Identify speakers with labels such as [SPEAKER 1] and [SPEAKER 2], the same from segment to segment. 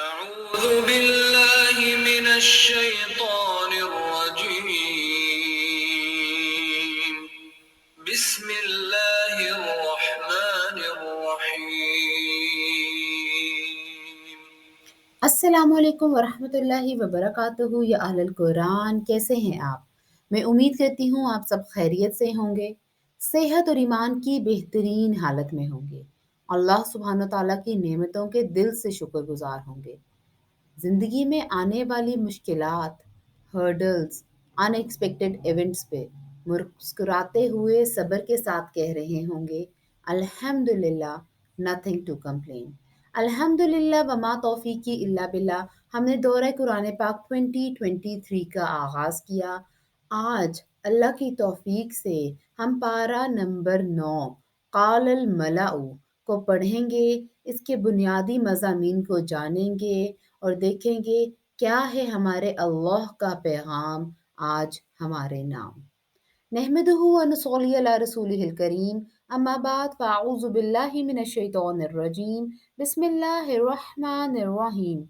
[SPEAKER 1] أعوذ بالله من الشيطان الرجيم بسم الله الرحمن الرحيم
[SPEAKER 2] السلام علیکم ورحمۃ اللہ وبرکاتہ یا اہل القرآن، کیسے ہیں آپ؟ میں امید کرتی ہوں آپ سب خیریت سے ہوں گے، صحت اور ایمان کی بہترین حالت میں ہوں گے، اللہ سبحانہ و تعالیٰ کی نعمتوں کے دل سے شکر گزار ہوں گے۔ زندگی میں آنے والی مشکلات، ہرڈلز، ان ایکسپیکٹڈ ایونٹس پہ مسکراتے ہوئے صبر کے ساتھ کہہ رہے ہوں گے الحمدللہ، نتھنگ ٹو کمپلین۔ الحمدللہ وما توفیقی الا باللہ۔ ہم نے دورہ قرآن پاک 2023 کا آغاز کیا۔ آج اللہ کی توفیق سے ہم پارہ نمبر 9 قال الملأ کو پڑھیں گے، اس کے بنیادی مضامین کو جانیں گے اور دیکھیں گے کیا ہے ہمارے اللہ کا پیغام آج ہمارے نام۔ نحمدہ ونصلی علی رسولہ الکریم، اما بعد فاعوذ باللہ من الشیطان الرجیم، بسم اللہ الرحمن الرحیم۔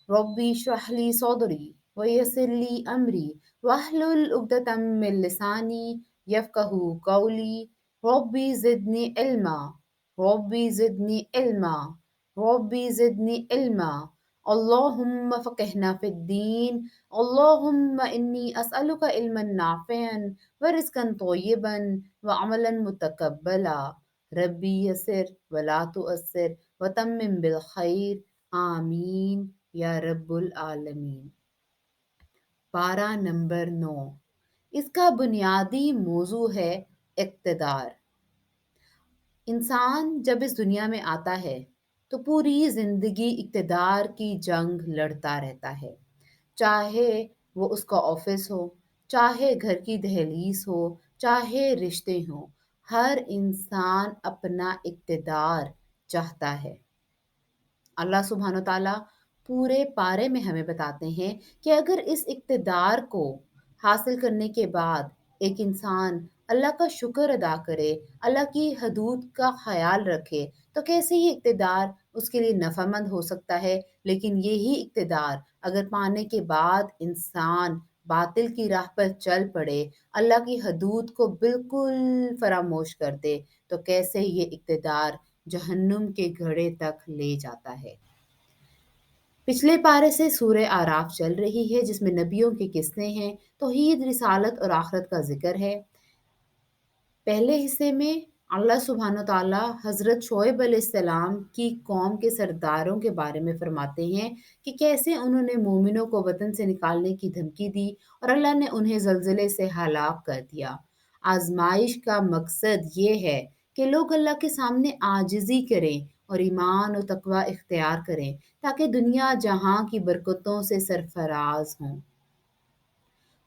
[SPEAKER 2] ربی اشرح لی صدری ویسر لی امری واحلل عقدۃ من لسانی یفقہوا قولی۔ ربی زدنی علما، ربی زدنی علما، ربی زدنی علما۔ اللہم فقہنا فی الدین، اللہم انی اسألک علما نافعا ورزقا طیبا وعملا متقبلا۔ ربی یسر ولا تعسر وتمم بالخیر، آمین یا رب العالمین۔ پارہ نمبر 9، اس کا بنیادی موضوع ہے اقتدار۔ انسان جب اس دنیا میں آتا ہے تو پوری زندگی اقتدار کی جنگ لڑتا رہتا ہے، چاہے وہ اس کا آفس ہو، چاہے گھر کی دہلیز ہو، چاہے رشتے ہوں، ہر انسان اپنا اقتدار چاہتا ہے۔ اللہ سبحانہ و تعالیٰ پورے پارے میں ہمیں بتاتے ہیں کہ اگر اس اقتدار کو حاصل کرنے کے بعد ایک انسان اللہ کا شکر ادا کرے، اللہ کی حدود کا خیال رکھے، تو کیسے یہ اقتدار اس کے لیے نفع مند ہو سکتا ہے۔ لیکن یہی اقتدار اگر پانے کے بعد انسان باطل کی راہ پر چل پڑے، اللہ کی حدود کو بالکل فراموش کر دے، تو کیسے یہ اقتدار جہنم کے گھڑے تک لے جاتا ہے۔ پچھلے پارے سے سورہ اعراف چل رہی ہے، جس میں نبیوں کے قصے ہیں، توحید، رسالت اور آخرت کا ذکر ہے۔ پہلے حصے میں اللہ سبحانہ تعالیٰ حضرت شعیب علیہ السلام کی قوم کے سرداروں کے بارے میں فرماتے ہیں کہ کیسے انہوں نے مومنوں کو وطن سے نکالنے کی دھمکی دی اور اللہ نے انہیں زلزلے سے ہلاک کر دیا۔ آزمائش کا مقصد یہ ہے کہ لوگ اللہ کے سامنے عاجزی کریں اور ایمان و تقوی اختیار کریں تاکہ دنیا جہاں کی برکتوں سے سرفراز ہوں۔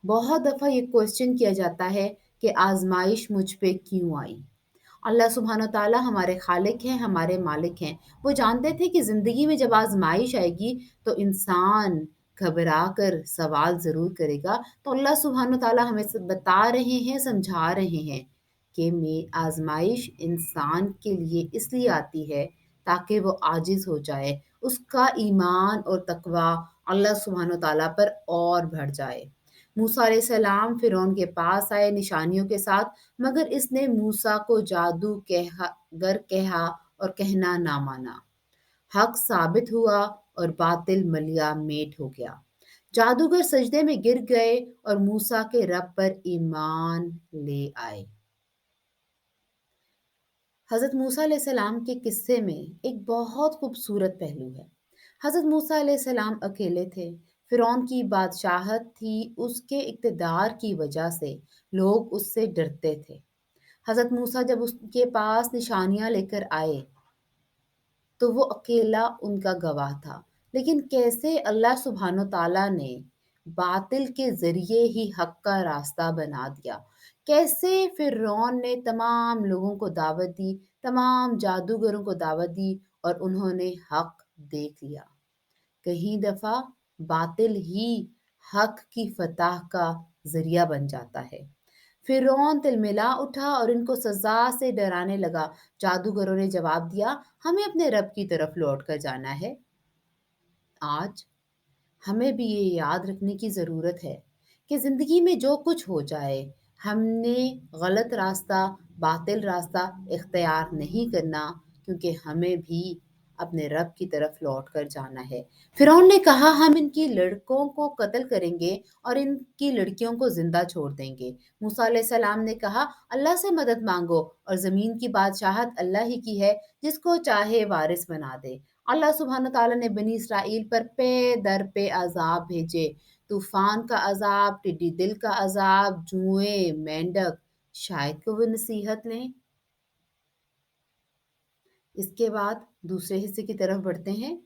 [SPEAKER 2] بہت دفعہ یہ کوشچن کیا جاتا ہے کہ آزمائش مجھ پہ کیوں آئی؟ اللہ سبحانہ تعالیٰ ہمارے خالق ہیں، ہمارے مالک ہیں۔ وہ جانتے تھے کہ زندگی میں جب آزمائش آئے گی تو انسان گھبرا کر سوال ضرور کرے گا، تو اللہ سبحانہ تعالیٰ ہمیں بتا رہے ہیں، سمجھا رہے ہیں کہ آزمائش انسان کے لیے اس لیے آتی ہے تاکہ وہ عاجز ہو جائے، اس کا ایمان اور تقوی اللہ سبحانہ تعالیٰ پر اور بڑھ جائے۔ موسیٰ علیہ السلام فرعون کے پاس آئے نشانیوں کے ساتھ، مگر اس نے موسیٰ کو جادو گر کہا اور کہنا نہ مانا۔ حق ثابت ہوا اور باطل ملیا میٹ ہو گیا۔ جادوگر سجدے میں گر گئے اور موسیٰ کے رب پر ایمان لے آئے۔ حضرت موسیٰ علیہ السلام کے قصے میں ایک بہت خوبصورت پہلو ہے۔ حضرت موسیٰ علیہ السلام اکیلے تھے، فرعون کی بادشاہت تھی، اس کے اقتدار کی وجہ سے لوگ اس سے ڈرتے تھے۔ حضرت موسیٰ جب اس کے پاس نشانیاں لے کر آئے تو وہ اکیلا ان کا گواہ تھا، لیکن کیسے اللہ سبحانہ تعالیٰ نے باطل کے ذریعے ہی حق کا راستہ بنا دیا، کیسے فرعون نے تمام لوگوں کو دعوت دی، تمام جادوگروں کو دعوت دی اور انہوں نے حق دیکھ لیا۔ کہیں دفعہ باطل ہی حق کی فتح کا ذریعہ بن جاتا ہے۔ فرعون تلملا اٹھا اور ان کو سزا سے ڈرانے لگا۔ جادوگروں نے جواب دیا، ہمیں اپنے رب کی طرف لوٹ کر جانا ہے۔ آج ہمیں بھی یہ یاد رکھنے کی ضرورت ہے کہ زندگی میں جو کچھ ہو جائے، ہم نے غلط راستہ، باطل راستہ اختیار نہیں کرنا، کیونکہ ہمیں بھی اپنے رب کی طرف لوٹ کر جانا ہے۔ فرعون نے کہا ہم ان کی لڑکوں کو قتل کریں گے اور ان کی لڑکیوں کو زندہ چھوڑ دیں گے۔ موسیٰ علیہ السلام نے کہا اللہ سے مدد مانگو اور زمین کی بادشاہت اللہ ہی کی ہے، جس کو چاہے وارث بنا دے۔ اللہ سبحانہ تعالیٰ نے بنی اسرائیل پر پے در پے عذاب بھیجے، طوفان کا عذاب، ٹڈی دل کا عذاب، جوئیں، مینڈک، شاید کہ وہ نصیحت لیں۔ اس کے بعد دوسرے حصے کی طرف بڑھتے ہیں۔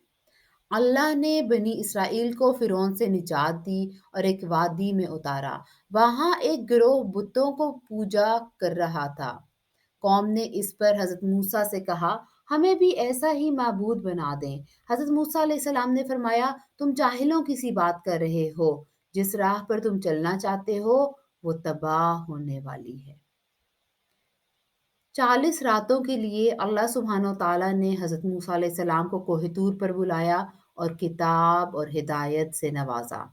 [SPEAKER 2] اللہ نے بنی اسرائیل کو فرعون سے نجات دی اور ایک وادی میں اتارا۔ وہاں ایک گروہ بتوں کو پوجا کر رہا تھا۔ قوم نے اس پر حضرت موسیٰ سے کہا ہمیں بھی ایسا ہی معبود بنا دیں۔ حضرت موسیٰ علیہ السلام نے فرمایا تم جاہلوں کی سی بات کر رہے ہو، جس راہ پر تم چلنا چاہتے ہو وہ تباہ ہونے والی ہے۔ 40 راتوں کے لیے اللہ سبحانہ وتعالیٰ نے حضرت موسیٰ علیہ السلام کو کوہ طور پر بلایا اور کتاب اور ہدایت سے نوازا۔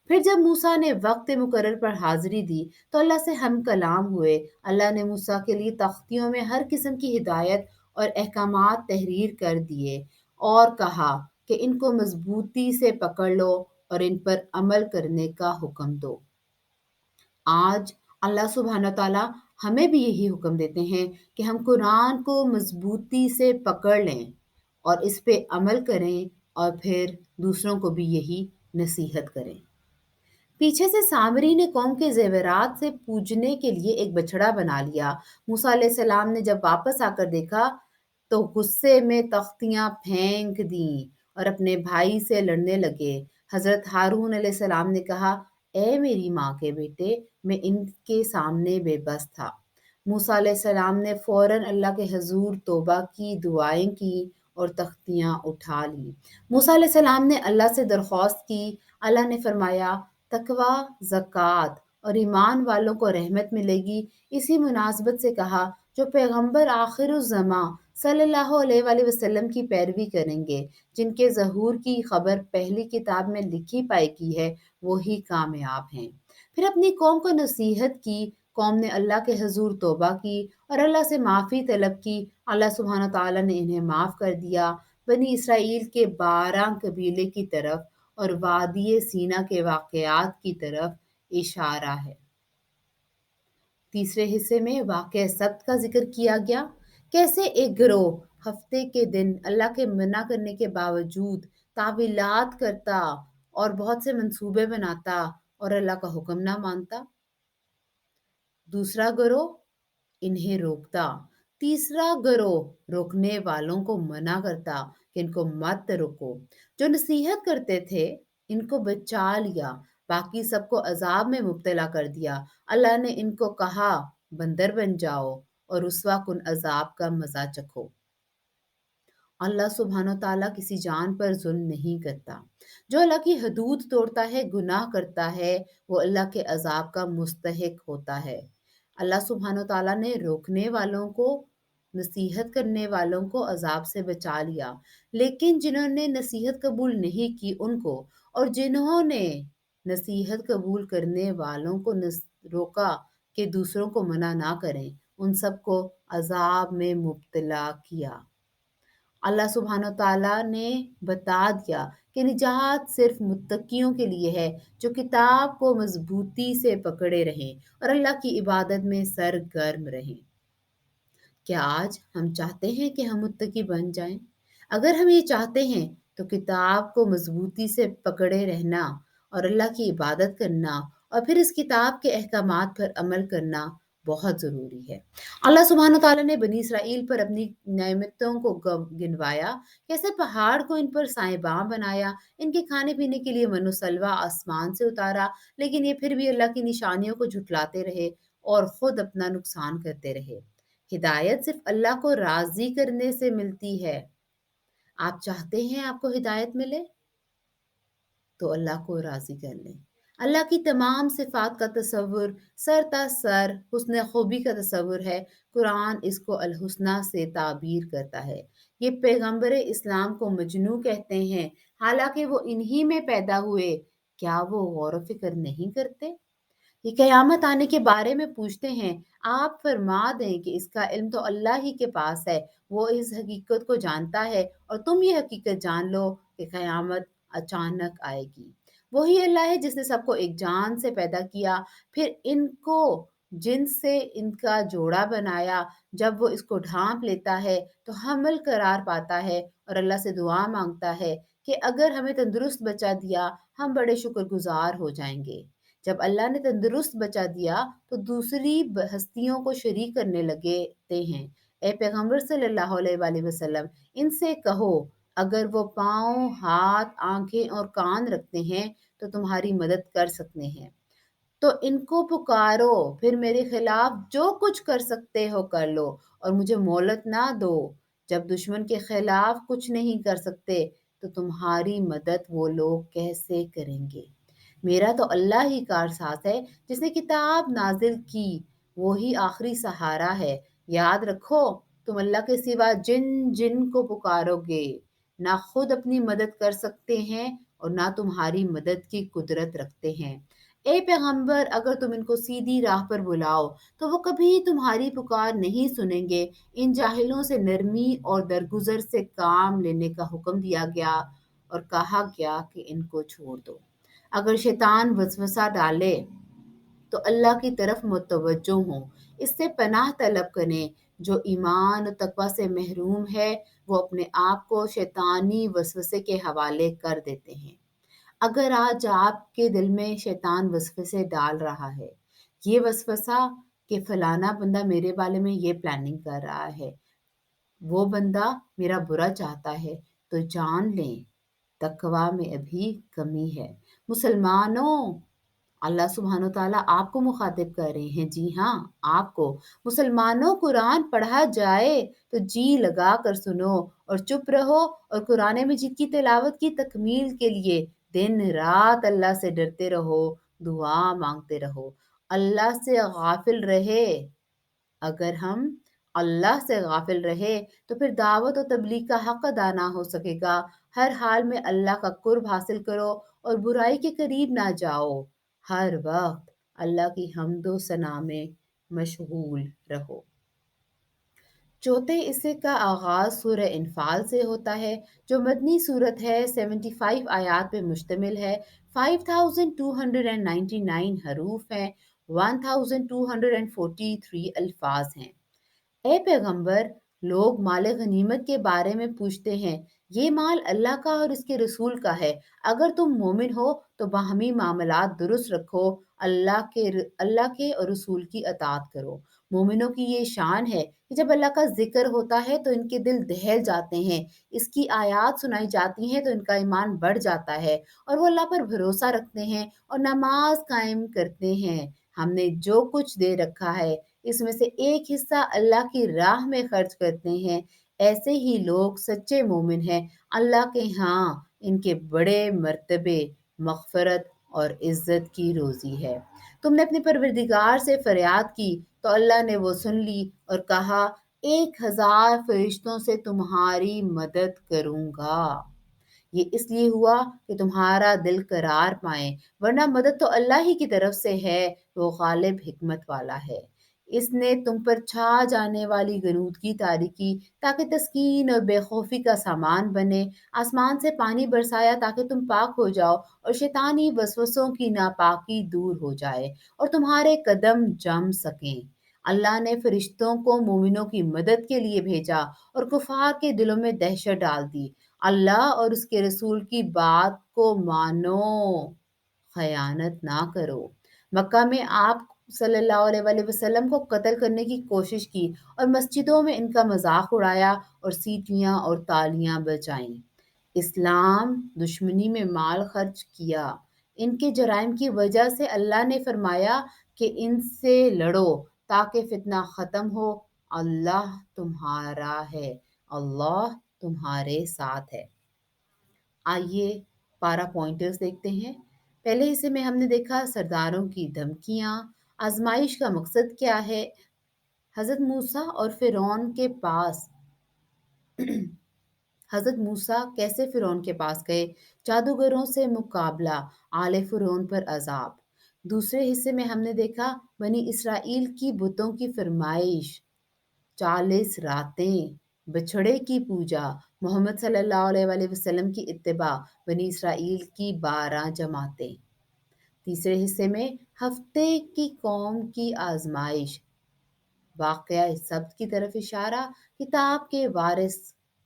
[SPEAKER 2] پھر جب موسیٰ نے وقت مقرر پر حاضری دی تو اللہ سے ہم کلام ہوئے۔ اللہ نے موسیٰ کے لیے تختیوں میں ہر قسم کی ہدایت اور احکامات تحریر کر دیے اور کہا کہ ان کو مضبوطی سے پکڑ لو اور ان پر عمل کرنے کا حکم دو۔ آج اللہ سبحانہ تعالیٰ ہمیں بھی یہی حکم دیتے ہیں کہ ہم قرآن کو مضبوطی سے پکڑ لیں اور اس پہ عمل کریں اور پھر دوسروں کو بھی یہی نصیحت کریں۔ پیچھے سے سامری نے قوم کے زیورات سے پوجنے کے لیے ایک بچڑا بنا لیا۔ موسیٰ علیہ السلام نے جب واپس آ کر دیکھا تو غصے میں تختیاں پھینک دیں اور اپنے بھائی سے لڑنے لگے۔ حضرت ہارون علیہ السلام نے کہا اے میری ماں کے بیٹے، میں ان کے سامنے بے بس تھا۔ موسیٰ علیہ السلام نے فوراً اللہ کے حضور توبہ کی، دعائیں کی اور تختیاں اٹھا لی۔ موسیٰ علیہ السلام نے اللہ سے درخواست کی۔ اللہ نے فرمایا تقوی، زکوٰۃ اور ایمان والوں کو رحمت ملے گی۔ اسی مناسبت سے کہا جو پیغمبر آخر الزماں صلی اللہ علیہ وآلہ وسلم کی پیروی کریں گے، جن کے ظہور کی خبر پہلی کتاب میں لکھی پائی کی ہے، وہی کامیاب ہیں۔ پھر اپنی قوم کو نصیحت کی۔ قوم نے اللہ کے حضور توبہ کی اور اللہ سے معافی طلب کی۔ اللہ سبحانہ تعالیٰ نے انہیں معاف کر دیا۔ بنی اسرائیل کے 12 قبیلے کی طرف اور وادی سینا کے واقعات کی طرف اشارہ ہے۔ تیسرے حصے میں واقعہ سبت کا ذکر کیا گیا، کیسے ایک گروہ ہفتے کے دن اللہ کے منع کرنے کے باوجود تعویلات کرتا اور بہت سے منصوبے بناتا اور اللہ کا حکم نہ مانتا۔ دوسرا گروہ انہیں روکتا۔ تیسرا گروہ روکنے والوں کو منع کرتا کہ ان کو مت روکو۔ جو نصیحت کرتے تھے ان کو بچا لیا، باقی سب کو عذاب میں مبتلا کر دیا۔ اللہ نے ان کو کہا بندر بن جاؤ اور رسوا کن عذاب کا مزہ چکھو۔ اللہ سبحانہ تعالیٰ کسی جان پر ظلم نہیں کرتا۔ جو اللہ کی حدود توڑتا ہے، گناہ کرتا ہے، وہ اللہ کے عذاب کا مستحق ہوتا ہے۔ اللہ سبحانہ تعالیٰ نے روکنے والوں کو، نصیحت کرنے والوں کو عذاب سے بچا لیا، لیکن جنہوں نے نصیحت قبول نہیں کی ان کو، اور جنہوں نے نصیحت قبول کرنے والوں کو روکا کہ دوسروں کو منع نہ کریں، ان سب کو عذاب میں مبتلا کیا۔ اللہ سبحانہ تعالیٰ نے بتا دیا کہ نجات صرف متقیوں کے لیے ہے، جو کتاب کو مضبوطی سے پکڑے رہیں اور اللہ کی عبادت میں سرگرم رہیں۔ کیا آج ہم چاہتے ہیں کہ ہم متقی بن جائیں؟ اگر ہم یہ چاہتے ہیں تو کتاب کو مضبوطی سے پکڑے رہنا اور اللہ کی عبادت کرنا اور پھر اس کتاب کے احکامات پر عمل کرنا بہت ضروری ہے۔ اللہ سبحانہ تعالیٰ نے بنی اسرائیل پر اپنی نعمتوں کو گنوایا، کیسے پہاڑ کو ان پر سائباں بنایا، ان کے کھانے پینے کے لیے من و سلوہ آسمان سے اتارا، لیکن یہ پھر بھی اللہ کی نشانیوں کو جھٹلاتے رہے اور خود اپنا نقصان کرتے رہے۔ ہدایت صرف اللہ کو راضی کرنے سے ملتی ہے۔ آپ چاہتے ہیں آپ کو ہدایت ملے تو اللہ کو راضی کر لیں۔ اللہ کی تمام صفات کا تصور سر تا سر حسن خوبی کا تصور ہے۔ قرآن اس کو الحسنہ سے تعبیر کرتا ہے۔ یہ پیغمبر اسلام کو مجنوں کہتے ہیں، حالانکہ وہ انہی میں پیدا ہوئے۔ کیا وہ غور و فکر نہیں کرتے؟ یہ قیامت آنے کے بارے میں پوچھتے ہیں، آپ فرما دیں کہ اس کا علم تو اللہ ہی کے پاس ہے، وہ اس حقیقت کو جانتا ہے، اور تم یہ حقیقت جان لو کہ قیامت اچانک آئے گی۔ وہی اللہ ہے جس نے سب کو ایک جان سے پیدا کیا، پھر ان کو جن سے ان کا جوڑا بنایا۔ جب وہ اس کو ڈھانپ لیتا ہے تو حمل قرار پاتا ہے اور اللہ سے دعا مانگتا ہے کہ اگر ہمیں تندرست بچا دیا ہم بڑے شکر گزار ہو جائیں گے۔ جب اللہ نے تندرست بچا دیا تو دوسری ہستیوں کو شریک کرنے لگتے ہیں۔ اے پیغمبر صلی اللہ علیہ وآلہ وسلم، ان سے کہو اگر وہ پاؤں، ہاتھ، آنکھیں اور کان رکھتے ہیں تو تمہاری مدد کر سکتے ہیں، تو ان کو پکارو، پھر میرے خلاف جو کچھ کر سکتے ہو کر لو اور مجھے مہلت نہ دو۔ جب دشمن کے خلاف کچھ نہیں کر سکتے تو تمہاری مدد وہ لوگ کیسے کریں گے؟ میرا تو اللہ ہی کارساز ہے جس نے کتاب نازل کی، وہی آخری سہارا ہے۔ یاد رکھو تم اللہ کے سوا جن جن کو پکارو گے نہ خود اپنی مدد کر سکتے ہیں اور نہ تمہاری مدد کی قدرت رکھتے ہیں۔ اے پیغمبر، اگر تم ان کو سیدھی راہ پر بلاؤ تو وہ کبھی تمہاری پکار نہیں سنیں گے۔ ان جاہلوں سے نرمی اور درگزر سے کام لینے کا حکم دیا گیا اور کہا گیا کہ ان کو چھوڑ دو۔ اگر شیطان وسوسہ ڈالے تو اللہ کی طرف متوجہ ہوں، اس سے پناہ طلب کریں۔ جو ایمان و تقوی سے محروم ہے وہ اپنے آپ کو شیطانی وسوسے کے حوالے کر دیتے ہیں۔ اگر آج آپ کے دل میں شیطان وسوسے ڈال رہا ہے، یہ وسوسہ کہ فلانا بندہ میرے بارے میں یہ پلاننگ کر رہا ہے، وہ بندہ میرا برا چاہتا ہے، تو جان لیں تقوی میں ابھی کمی ہے۔ مسلمانوں، اللہ سبحانہ و تعالیٰ آپ کو مخاطب کر رہے ہیں، جی ہاں آپ کو۔ مسلمانوں، قرآن پڑھا جائے تو جی لگا کر سنو اور چپ رہو، اور قرآن مجید کی تلاوت کی تکمیل کے لیے دن رات اللہ سے ڈرتے رہو، دعا مانگتے رہو۔ اللہ سے غافل رہے، اگر ہم اللہ سے غافل رہے تو پھر دعوت و تبلیغ کا حق ادا نہ ہو سکے گا۔ ہر حال میں اللہ کا قرب حاصل کرو اور برائی کے قریب نہ جاؤ۔ ہر وقت اللہ کی حمد و ثنا میں مشغول رہو۔ چوتھے حصے کا آغاز سورہ انفال سے ہوتا ہے، جو مدنی صورت ہے، 75 آیات پہ مشتمل ہے، 5299 حروف ہیں، 1243 الفاظ ہیں۔ اے پیغمبر، لوگ مال غنیمت کے بارے میں پوچھتے ہیں، یہ مال اللہ کا اور اس کے رسول کا ہے۔ اگر تم مومن ہو تو باہمی معاملات درست رکھو، اللہ کے اور رسول کی اطاعت کرو۔ مومنوں کی یہ شان ہے کہ جب اللہ کا ذکر ہوتا ہے تو ان کے دل دہل جاتے ہیں، اس کی آیات سنائی جاتی ہیں تو ان کا ایمان بڑھ جاتا ہے اور وہ اللہ پر بھروسہ رکھتے ہیں اور نماز قائم کرتے ہیں۔ ہم نے جو کچھ دے رکھا ہے اس میں سے ایک حصہ اللہ کی راہ میں خرچ کرتے ہیں، ایسے ہی لوگ سچے مومن ہیں۔ اللہ کے ہاں ان کے بڑے مرتبے، مغفرت اور عزت کی روزی ہے۔ تم نے اپنے پروردگار سے فریاد کی تو اللہ نے وہ سن لی اور کہا، 1000 فرشتوں سے تمہاری مدد کروں گا۔ یہ اس لیے ہوا کہ تمہارا دل قرار پائے، ورنہ مدد تو اللہ ہی کی طرف سے ہے، وہ غالب حکمت والا ہے۔ اس نے تم پر چھا جانے والی غنودگی طاری کی تاکہ تسکین اور بے خوفی کا سامان بنے، آسمان سے پانی برسایا تاکہ تم پاک ہو جاؤ اور شیطانی وسوسوں کی ناپاکی دور ہو جائے اور تمہارے قدم جم سکیں۔ اللہ نے فرشتوں کو مومنوں کی مدد کے لیے بھیجا اور کفار کے دلوں میں دہشت ڈال دی۔ اللہ اور اس کے رسول کی بات کو مانو، خیانت نہ کرو۔ مکہ میں آپ صلی اللہ علیہ وآلہ وسلم کو قتل کرنے کی کوشش کی اور مسجدوں میں ان کا مذاق اڑایا اور سیٹیاں اور تالیاں بجائیں۔ اسلام دشمنی میں مال خرچ کیا۔ ان کے جرائم کی وجہ سے اللہ نے فرمایا کہ ان سے لڑو تاکہ فتنہ ختم ہو، اللہ تمہارا ہے، اللہ تمہارے ساتھ ہے۔ آئیے 12 پوائنٹرز دیکھتے ہیں۔ پہلے حصے میں ہم نے دیکھا سرداروں کی دھمکیاں، آزمائش کا مقصد کیا ہے، حضرت موسیٰ اور فرعون کے پاس حضرت موسیٰ کیسے فرعون کے پاس گئے، جادوگروں سے مقابلہ، آل فرعون پر عذاب۔ دوسرے حصے میں ہم نے دیکھا بنی اسرائیل کی بتوں کی فرمائش، 40 راتیں، بچھڑے کی پوجا، محمد صلی اللہ علیہ وآلہ وسلم کی اتباع، بنی اسرائیل کی 12 جماعتیں۔ تیسرے حصے میں ہفتے کی قوم کی آزمائش، واقعہ سبت کی طرف اشارہ، کتاب کے وارث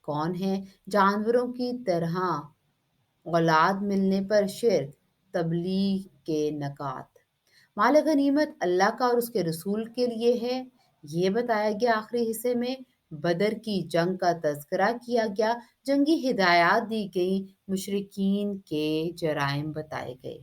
[SPEAKER 2] کون ہیں، جانوروں کی طرح اولاد ملنے پر شرک، تبلیغ کے نکات۔ مال غنیمت اللہ کا اور اس کے رسول کے لیے ہے، یہ بتایا گیا۔ آخری حصے میں بدر کی جنگ کا تذکرہ کیا گیا، جنگی ہدایات دی گئیں، مشرکین کے جرائم بتائے گئے۔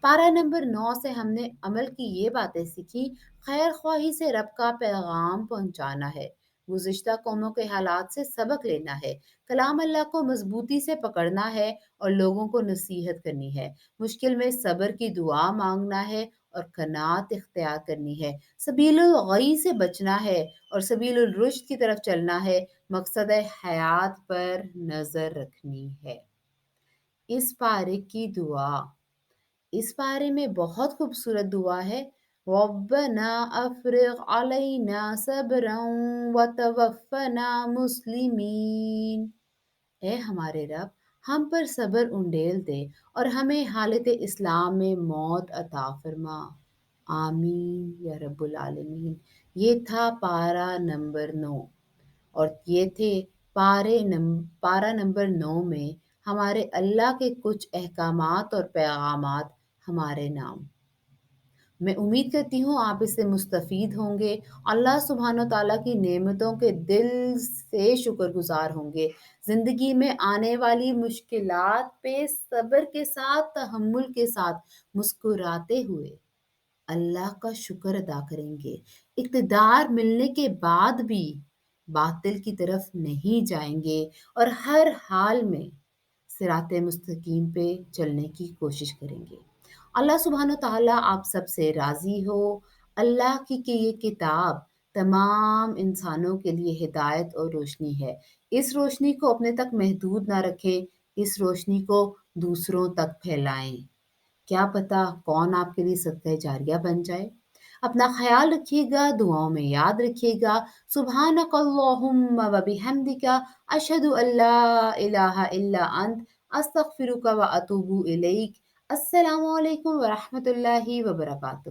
[SPEAKER 2] پارہ نمبر 9 سے ہم نے عمل کی یہ باتیں سیکھی، خیر خواہی سے رب کا پیغام پہنچانا ہے، گزشتہ قوموں کے حالات سے سبق لینا ہے، کلام اللہ کو مضبوطی سے پکڑنا ہے اور لوگوں کو نصیحت کرنی ہے، مشکل میں صبر کی دعا مانگنا ہے اور قناعت اختیار کرنی ہے، سبیل الغی سے بچنا ہے اور سبیل الرشد کی طرف چلنا ہے، مقصد حیات پر نظر رکھنی ہے۔ اس پارے کی دعا، اس بارے میں بہت خوبصورت دعا ہے، ربنا افرغ علینا صبرا وتوفنا مسلمین، اے ہمارے رب ہم پر صبر انڈیل دے اور ہمیں حالت اسلام میں موت عطا فرما، آمین یا رب العالمین۔ یہ تھا پارہ نمبر 9 اور یہ تھے پارہ نمبر 9 میں ہمارے اللہ کے کچھ احکامات اور پیغامات ہمارے نام۔ میں امید کرتی ہوں آپ اس سے مستفید ہوں گے، اللہ سبحانہ و تعالیٰ کی نعمتوں کے دل سے شکر گزار ہوں گے، زندگی میں آنے والی مشکلات پہ صبر کے ساتھ، تحمل کے ساتھ مسکراتے ہوئے اللہ کا شکر ادا کریں گے، اقتدار ملنے کے بعد بھی باطل کی طرف نہیں جائیں گے اور ہر حال میں صراط مستقیم پہ چلنے کی کوشش کریں گے۔ اللہ سبحانہ و تعالیٰ آپ سب سے راضی ہو۔ اللہ کی کہ یہ کتاب تمام انسانوں کے لیے ہدایت اور روشنی ہے، اس روشنی کو اپنے تک محدود نہ رکھیں، اس روشنی کو دوسروں تک پھیلائیں، کیا پتہ کون آپ کے لیے صدقہ جاریہ بن جائے۔ اپنا خیال رکھیے گا، دعاؤں میں یاد رکھیے گا۔ سبحانک اللہم و بحمدک، اشہد ان لا الہ الا انت، استغفرک و اتوب الیک۔ السلام علیکم ورحمۃ اللہ وبرکاتہ۔